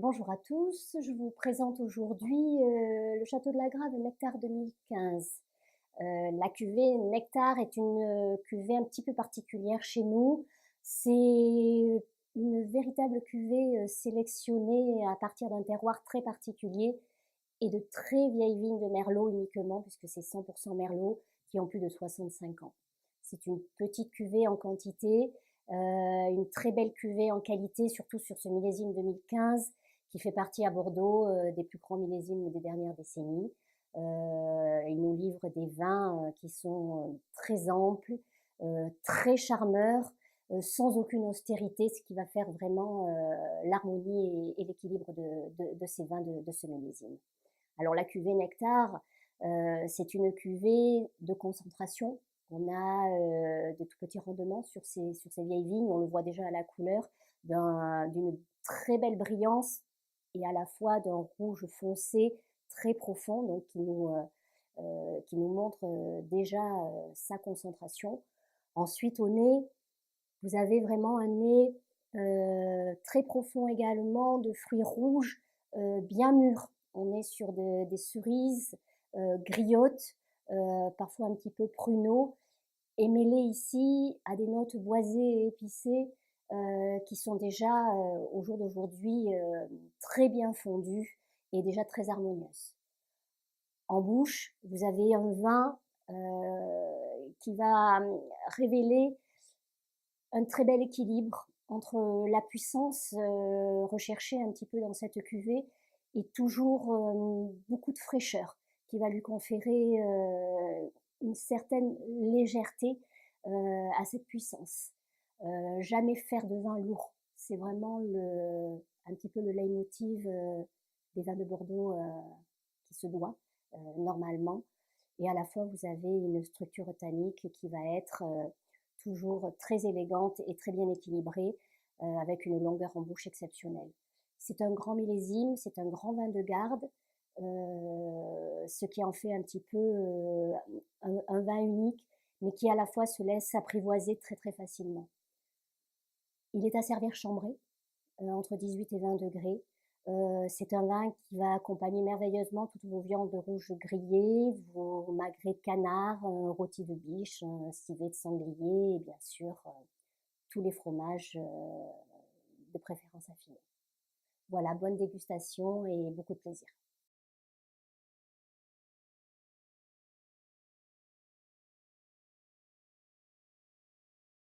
Bonjour à tous, je vous présente aujourd'hui le Château de la Grave Nectar 2015. La cuvée Nectar est une cuvée un petit peu particulière chez nous. C'est une véritable cuvée sélectionnée à partir d'un terroir très particulier et de très vieilles vignes de Merlot uniquement, puisque c'est 100% Merlot qui ont plus de 65 ans. C'est une petite cuvée en quantité, une très belle cuvée en qualité, surtout sur ce millésime 2015 qui fait partie à Bordeaux des plus grands millésimes des dernières décennies. Il nous livre des vins qui sont très amples, très charmeurs, sans aucune austérité, ce qui va faire vraiment l'harmonie et l'équilibre de ces vins de ce millésime. Alors la cuvée Nectar, c'est une cuvée de concentration. On a de tout petits rendements sur ces vieilles vignes. On le voit déjà à la couleur, d'une très belle brillance et à la fois d'un rouge foncé très profond, donc qui nous montre déjà sa concentration. Ensuite, au nez, vous avez vraiment un nez très profond également, de fruits rouges bien mûrs. On est sur des cerises griottes, parfois un petit peu pruneaux, et mêlées ici à des notes boisées et épicées qui sont déjà, au jour d'aujourd'hui, très bien fondues et déjà très harmonieuses. En bouche, vous avez un vin qui va révéler un très bel équilibre entre la puissance recherchée un petit peu dans cette cuvée et toujours beaucoup de fraîcheur qui va lui conférer une certaine légèreté à cette puissance. Jamais faire de vin lourd, c'est vraiment un petit peu le leitmotiv des vins de Bordeaux qui se doit normalement. Et à la fois, vous avez une structure tannique qui va être toujours très élégante et très bien équilibrée, avec une longueur en bouche exceptionnelle. C'est un grand millésime, c'est un grand vin de garde, ce qui en fait un petit peu un vin unique, mais qui à la fois se laisse apprivoiser très très facilement. Il est à servir chambré, entre 18 et 20 degrés. C'est un vin qui va accompagner merveilleusement toutes vos viandes rouges grillées, vos magrets de canard, rôtis de biche, civet de sanglier et bien sûr tous les fromages de préférence affinés. Voilà, bonne dégustation et beaucoup de plaisir.